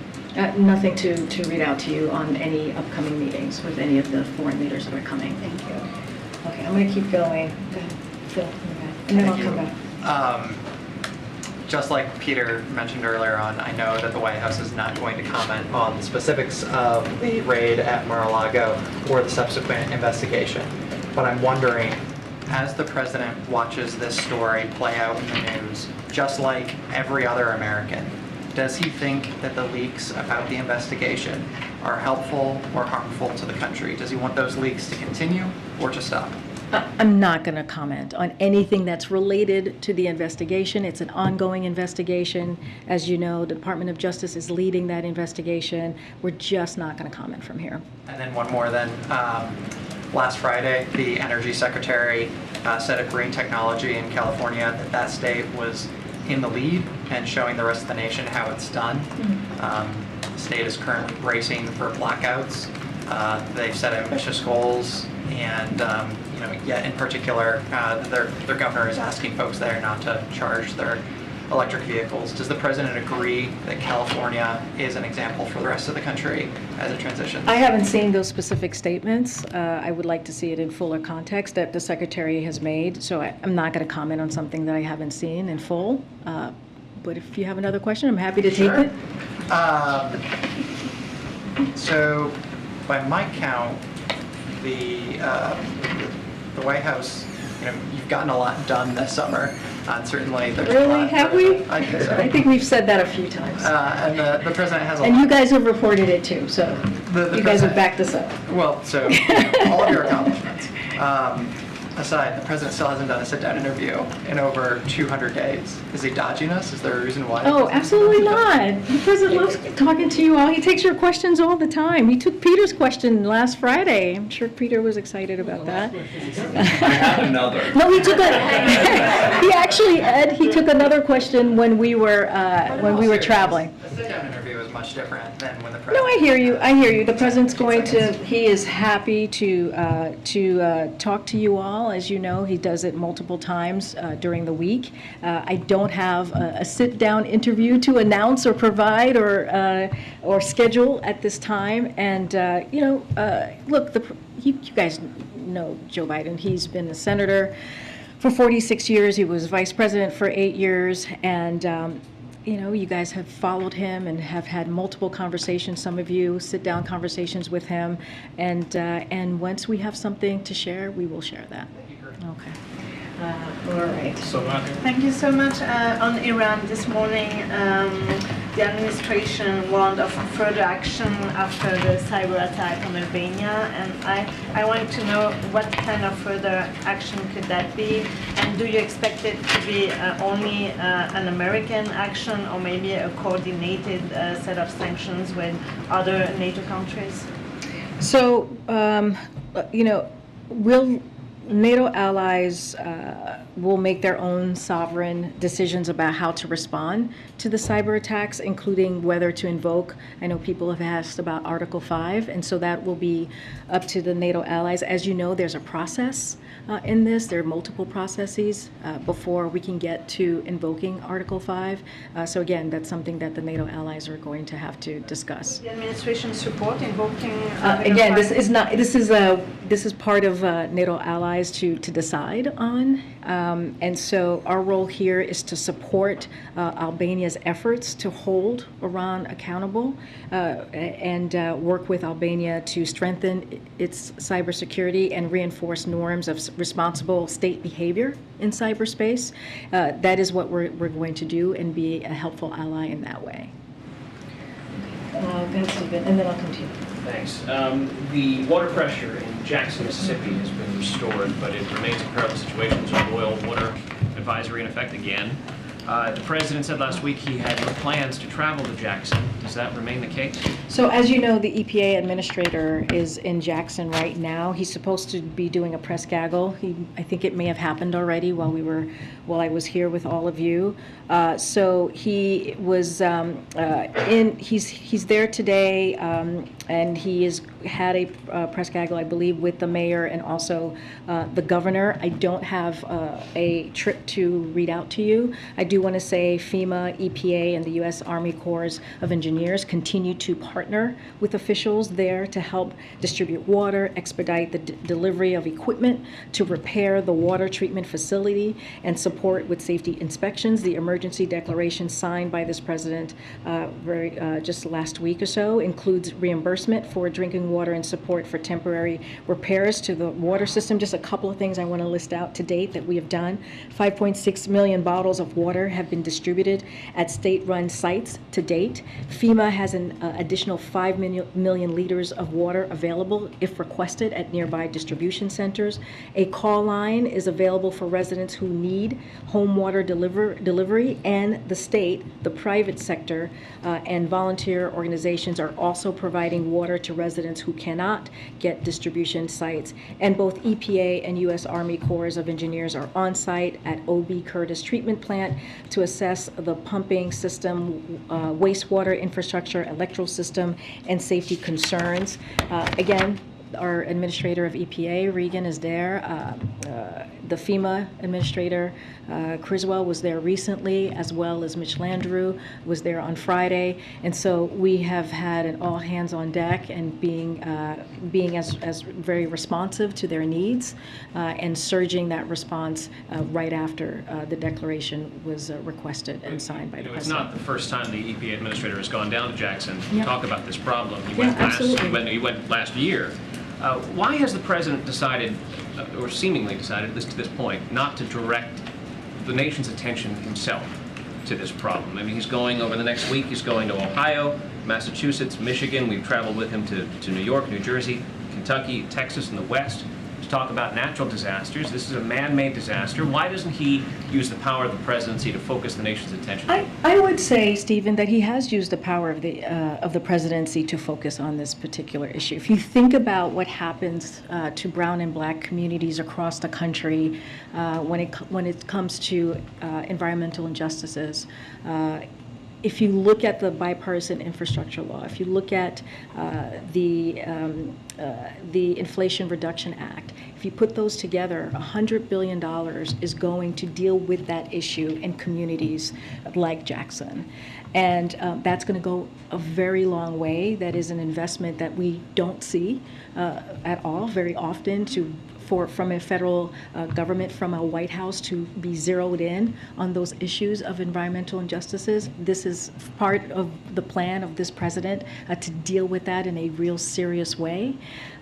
Nothing to read out to you on any upcoming meetings with any of the foreign leaders that are coming. Thank you. Okay, I'm going to keep going. Go ahead, Phil. And then I'll come back. Just like Peter mentioned earlier on, I know that the White House is not going to comment on the specifics of the raid at Mar-a-Lago or the subsequent investigation. But I'm wondering, as the president watches this story play out in the news, just like every other American, does he think that the leaks about the investigation are helpful or harmful to the country? Does he want those leaks to continue or to stop? I'm not going to comment on anything that's related to the investigation. It's an ongoing investigation. As you know, the Department of Justice is leading that investigation. We're just not going to comment from here. And then one more then. Last Friday, the Energy Secretary said of green technology in California that state was in the lead and showing the rest of the nation how it's done. The state is currently bracing for blackouts. They've set ambitious goals, and yet in particular, their governor is asking folks there not to charge their electric vehicles. Does the president agree that California is an example for the rest of the country as it transitions? I haven't seen those specific statements. I would like to see it in fuller context that the secretary has made. So I'm not going to comment on something that I haven't seen in full. But if you have another question, I'm happy to take it. So by my count, the White House, you've gotten a lot done this summer. Certainly, there's a lot. Have we? I think so. I think we've said that a few times. And the president has a and lot. you guys have reported it too, so you guys have backed us up. Well, so all of your accomplishments. aside, the president still hasn't done a sit-down interview in over 200 days. Is he dodging us? Is there a reason why? Oh, absolutely not. The president loves talking to you all. He takes your questions all the time. He took Peter's question last Friday. I'm sure Peter was excited about that. I have another. No, he took he actually, Ed, he took another question when we were traveling. The sit-down interview is much different than when the president... No, I hear you. I hear you. The president's going to, he is happy to talk to you all. As you know, he does it multiple times during the week. I don't have a sit-down interview to announce or provide or schedule at this time. And, look, you guys know Joe Biden. He's been a senator for 46 years. He was vice president for 8 years. And, you guys have followed him and have had multiple conversations, some of you sit-down conversations with him. And once we have something to share, we will share that. Okay. All right. Thank you so much. On Iran this morning, the administration warned of further action after the cyber attack on Albania, and I want to know what kind of further action could that be, and do you expect it to be only an American action or maybe a coordinated set of sanctions with other NATO countries? So, will NATO allies will make their own sovereign decisions about how to respond to the cyber attacks, including whether to invoke. I know people have asked about Article 5, and so that will be up to the NATO allies. As you know, there's a process in this. There are multiple processes before we can get to invoking Article 5. So again, that's something that the NATO allies are going to have to discuss. The administration support invoking again, this is not. This is part of NATO allies to decide on. And so our role here is to support Albania's efforts to hold Iran accountable and work with Albania to strengthen its cybersecurity and reinforce norms of responsible state behavior in cyberspace. That is what we're going to do and be a helpful ally in that way. Thanks, Stephen, and then I'll come to you. Thanks. The water pressure in Jackson, Mississippi has been restored, but it remains a perilous situation. There's a boil water advisory in effect again. The president said last week he had no plans to travel to Jackson. Does that remain the case? So as you know, the EPA administrator is in Jackson right now. He's supposed to be doing a press gaggle. I think it may have happened already while I was here with all of you. So he was he's there today, and he has had a press gaggle, I believe, with the mayor and also the governor. I don't have a trip to read out to you. I do want to say FEMA, EPA, and the U.S. Army Corps of Engineers continue to partner with officials there to help distribute water, expedite the delivery of equipment to repair the water treatment facility, and support with safety inspections. The emergency declaration signed by this president just last week or so includes reimbursement for drinking water and support for temporary repairs to the water system. Just a couple of things I want to list out to date that we have done. 5.6 million bottles of water have been distributed at state-run sites to date. FEMA has an additional 5 million liters of water available if requested at nearby distribution centers. A call line is available for residents who need home water delivery, and the state, the private sector, and volunteer organizations are also providing water to residents who cannot get distribution sites. And both EPA and U.S. Army Corps of Engineers are on site at O.B. Curtis Treatment Plant to assess the pumping system, wastewater infrastructure, electrical system, and safety concerns. Again, our administrator of EPA, Regan, is there. The FEMA administrator, Criswell, was there recently, as well as Mitch Landrieu was there on Friday. And so we have had an all hands on deck and being as very responsive to their needs and surging that response right after the declaration was requested and signed by the president. It's not the first time the EPA administrator has gone down to Jackson to Yeah. talk about this problem. He went last year. Why has the president decided, or seemingly decided, at least to this point, not to direct the nation's attention himself to this problem? I mean, he's going over the next week, he's going to Ohio, Massachusetts, Michigan. We've traveled with him to New York, New Jersey, Kentucky, Texas, and the West to talk about natural disasters. This is a man-made disaster. Why doesn't he use the power of the presidency to focus the nation's attention? I would say, Stephen, that he has used the power of the presidency to focus on this particular issue. If you think about what happens to brown and black communities across the country when it comes to environmental injustices, if you look at the bipartisan infrastructure law, if you look at the Inflation Reduction Act, if you put those together, $100 billion is going to deal with that issue in communities like Jackson. And that's going to go a very long way. That is an investment that we don't see at all very often from a federal government, from a White House, to be zeroed in on those issues of environmental injustices. This is part of the plan of this president to deal with that in a real serious way.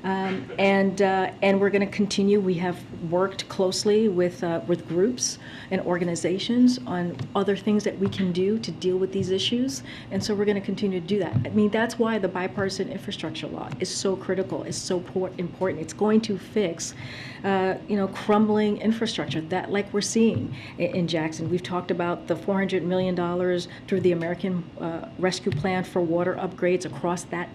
And we're going to continue. We have worked closely with groups and organizations on other things that we can do to deal with these issues. And so we're going to continue to do that. I mean, that's why the bipartisan infrastructure law is so critical, is so important. It's going to fix crumbling infrastructure that, like we're seeing in Jackson. We've talked about the $400 million through the American Rescue Plan for water upgrades across that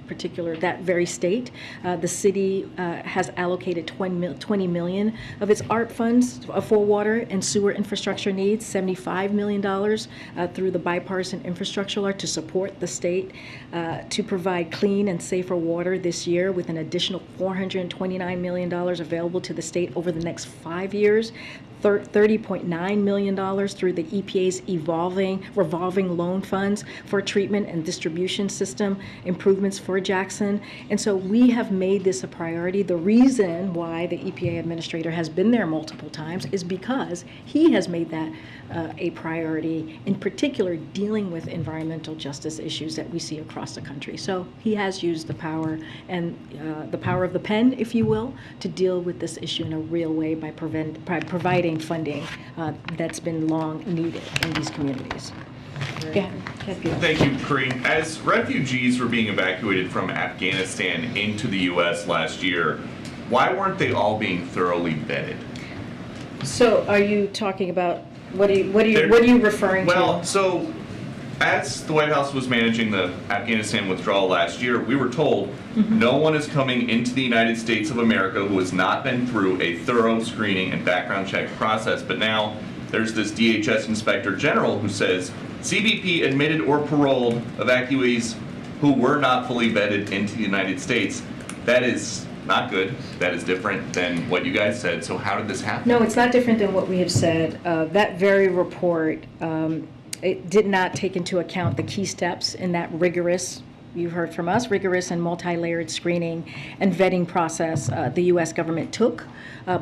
very state. The city has allocated $20 million of its ARP funds for water and sewer infrastructure needs, $75 million through the bipartisan infrastructure law to support the state to provide clean and safer water this year, with an additional $429 million available to the state over the next 5 years. $30.9 million through the EPA's revolving loan funds for treatment and distribution system improvements for Jackson. And so we have made this a priority. The reason why the EPA administrator has been there multiple times is because he has made that a priority, in particular dealing with environmental justice issues that we see across the country. So he has used the power and the power of the pen, if you will, to deal with this issue in a real way by providing funding that's been long needed in these communities. Yeah. Thank you, Karine. As refugees were being evacuated from Afghanistan into the U.S. last year, why weren't they all being thoroughly vetted? So are you talking about, what are you referring to? Well, so as the White House was managing the Afghanistan withdrawal last year, we were told no one is coming into the United States of America who has not been through a thorough screening and background check process. But now there's this DHS Inspector General who says CBP admitted or paroled evacuees who were not fully vetted into the United States. That is not good. That is different than what you guys said. So how did this happen? No, it's not different than what we have said. That very report, it did not take into account the key steps in that rigorous, you've heard from us, rigorous and multi-layered screening and vetting process the U.S. government took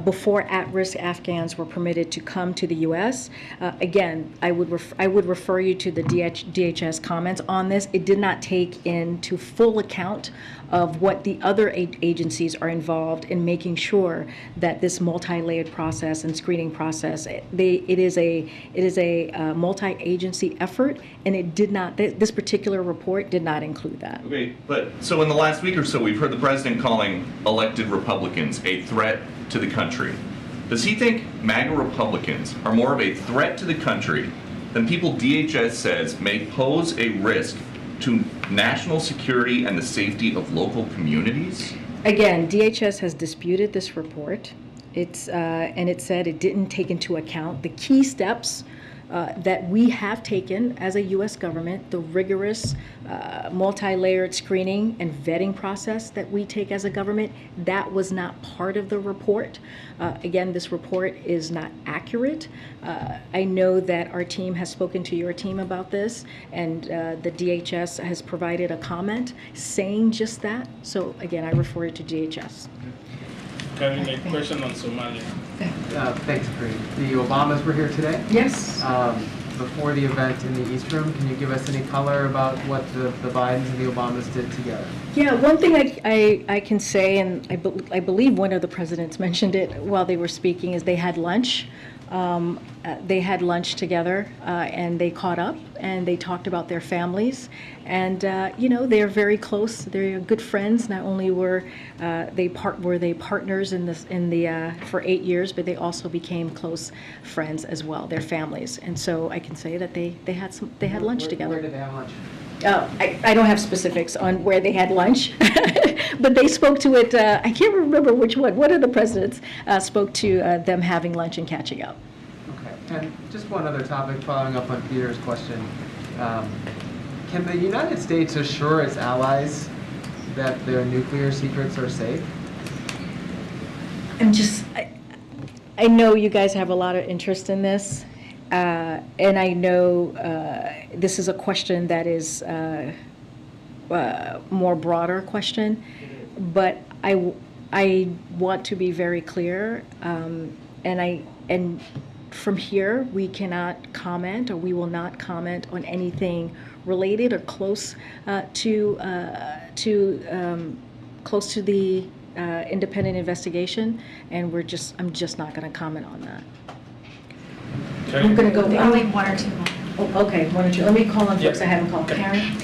before at-risk Afghans were permitted to come to the U.S. Again, I would refer you to the DHS comments on this. It did not take into full account of what the other agencies are involved in making sure that this multi-layered process and screening process, it is a multi-agency effort, and it did not. This particular report did not include that. Okay, but so in the last week or so, we've heard the president calling elected Republicans a threat to the country. Does he think MAGA Republicans are more of a threat to the country than people DHS says may pose a risk to national security and the safety of local communities? Again, DHS has disputed this report. And it said it didn't take into account the key steps that we have taken as a U.S. government, the rigorous multi-layered screening and vetting process that we take as a government. That was not part of the report. Again, this report is not accurate. I know that our team has spoken to your team about this, and the DHS has provided a comment saying just that. So again, I refer you to DHS. Karine, a question on Somalia. Thanks, Karine. The Obamas were here today? Yes. Before the event in the East Room, can you give us any color about what the Bidens and the Obamas did together? Yeah, one thing I can say, and I believe one of the presidents mentioned it while they were speaking, is they had lunch They had lunch together and they caught up and they talked about their families. And, you know, they're very close. They're good friends. Not only were they partners for 8 years, but they also became close friends as well, their families. And so I can say that they had lunch together. Where did they have lunch? I don't have specifics on where they had lunch, but they spoke to it. I can't remember which one. One of the presidents spoke to them having lunch and catching up. Okay, and just one other topic following up on Peter's question. Can the United States assure its allies that their nuclear secrets are safe? I know you guys have a lot of interest in this. And I know this is a question that is more broader question, but I want to be very clear, and from here we cannot comment, or we will not comment on anything related or close to the independent investigation, and I'm just not going to comment on that. I'm going to go. Only one or two more. Oh, okay, one or two. Let me call on folks I haven't called. Karen?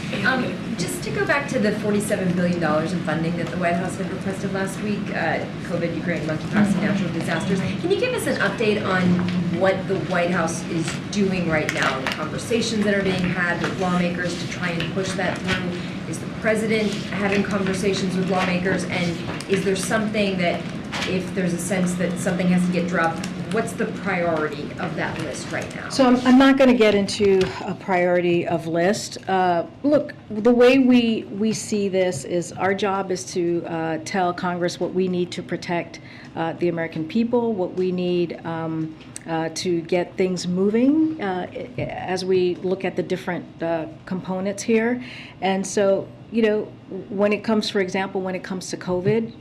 Just to go back to the $47 billion in funding that the White House had requested last week, COVID, Ukraine, monkeypox, and natural disasters. Can you give us an update on what the White House is doing right now, the conversations that are being had with lawmakers to try and push that through? Is the president having conversations with lawmakers? And is there something that, if there's a sense that something has to get dropped, what's the priority of that list right now? So I'm not going to get into a priority of list. Look, the way we see this is our job is to tell Congress what we need to protect the American people, what we need to get things moving as we look at the different components here. And so, you know, when it comes, for example, when it comes to COVID,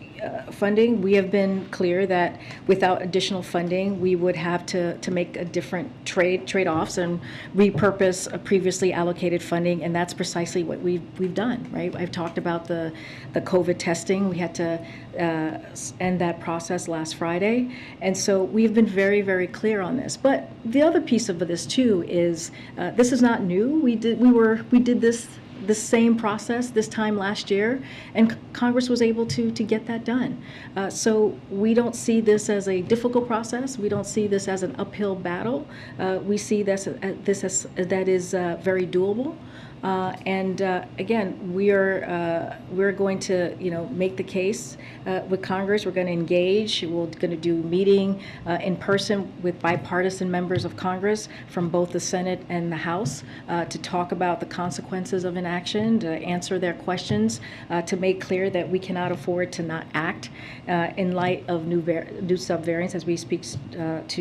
funding, we have been clear that without additional funding, we would have to make a different trade-offs and repurpose a previously allocated funding, and that's precisely what we've done, right? I've talked about the COVID testing. We had to end that process last Friday, and so we've been very, very clear on this. But the other piece of this too is this is not new. We did this same process this time last year, and Congress was able to get that done. So we don't see this as a difficult process. We don't see this as an uphill battle. We see this as that is very doable. And again, we're going to, you know, make the case with Congress. We're going to engage. We're going to do meeting in person with bipartisan members of Congress from both the Senate and the House to talk about the consequences of inaction, to answer their questions, to make clear that we cannot afford to not act in light of new subvariants as we speak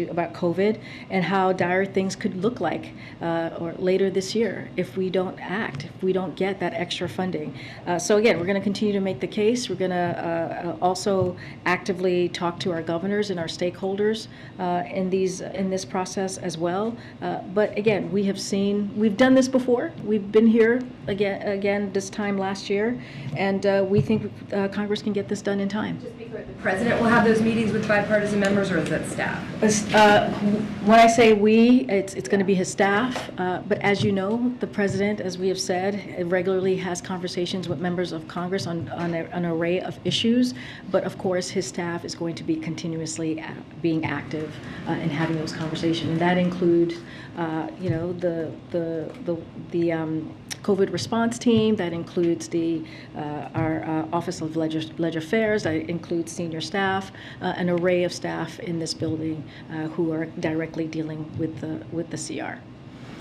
about COVID, and how dire things could look like or later this year if we don't act, if we don't get that extra funding. So again, we're going to continue to make the case. We're going to also actively talk to our governors and our stakeholders in this process as well. But again, we've done this before. We've been here again this time last year, and we think Congress can get this done in time. Just be clear, the president will have those meetings with bipartisan members, or is that staff? When I say we, it's going to be his staff. But as you know, the president, as we have said, regularly has conversations with members of Congress on an array of issues. But of course, his staff is going to be continuously being active in having those conversations, and that includes, you know, the COVID response team. That includes our Office of Legislative Affairs. That includes senior staff, an array of staff in this building who are directly dealing with the CR.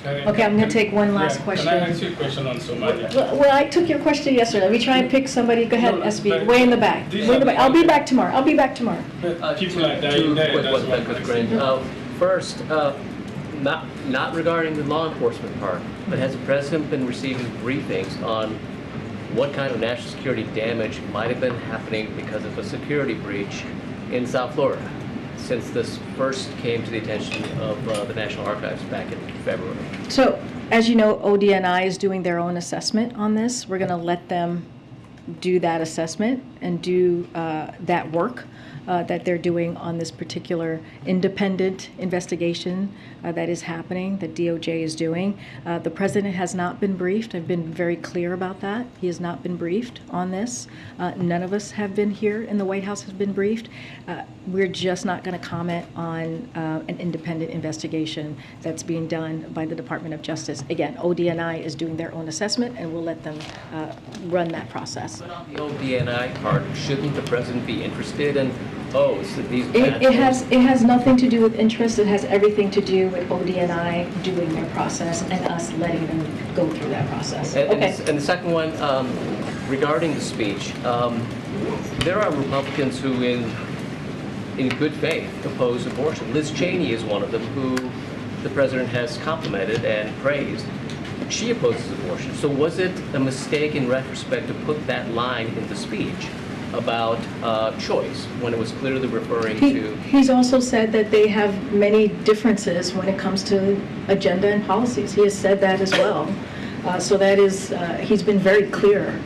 Okay, I'm going to take one last question. Can I ask you a question on Somalia? Well, I took your question yesterday. Let me try and pick somebody. Go ahead, SB. Way in the back. I'll be back tomorrow. People are dying there. That's one question. First, not regarding the law enforcement part, but has the president been receiving briefings on what kind of national security damage might have been happening because of a security breach in South Florida since this first came to the attention of the National Archives back in February? So, as you know, ODNI is doing their own assessment on this. We're going to let them do that assessment and do that work that they're doing on this particular independent investigation that is happening, that DOJ is doing. The president has not been briefed. I've been very clear about that. He has not been briefed on this. None of us have been here in the White House has been briefed. We're just not going to comment on an independent investigation that's being done by the Department of Justice. Again, ODNI is doing their own assessment, and we'll let them run that process. But on the ODNI part, shouldn't the president be interested in, so these It has nothing to do with interest. It has everything to do with ODNI doing their process and us letting them go through that process. And the second one, regarding the speech, there are Republicans who, in good faith, oppose abortion. Liz Cheney is one of them, who the president has complimented and praised. She opposes abortion. So was it a mistake in retrospect to put that line in the speech about choice when it was clearly referring to... He's also said that they have many differences when it comes to agenda and policies. He has said that as well. So that is, he's been very clear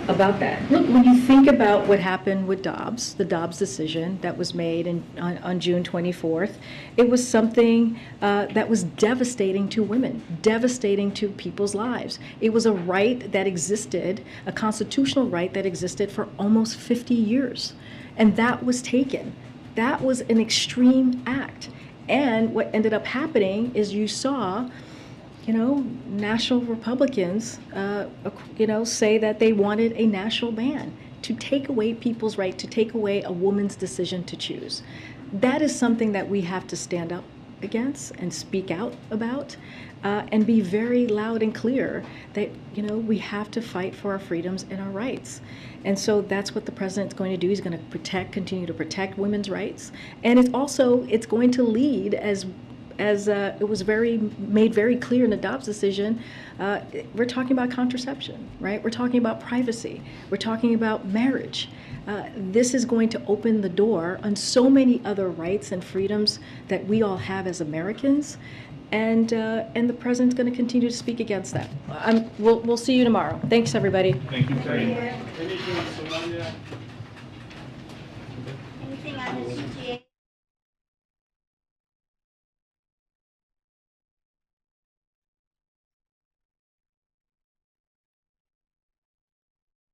about that. Look, when you think about what happened with Dobbs, the Dobbs decision that was made on June 24th, it was something that was devastating to women, devastating to people's lives. It was a right that existed, a constitutional right that existed for almost 50 years. And that was taken. That was an extreme act. And what ended up happening is you saw national Republicans, say that they wanted a national ban to take away people's right, to take away a woman's decision to choose. That is something that we have to stand up against and speak out about and be very loud and clear that, we have to fight for our freedoms and our rights. And so that's what the president's going to do. He's going to continue to protect women's rights. And it's going to lead as it was made very clear in the Dobbs decision, we're talking about contraception, right? We're talking about privacy. We're talking about marriage. This is going to open the door on so many other rights and freedoms that we all have as Americans, and the president's going to continue to speak against that. We'll see you tomorrow. Thanks, everybody. Thank you, Karine. Anything on the CTA?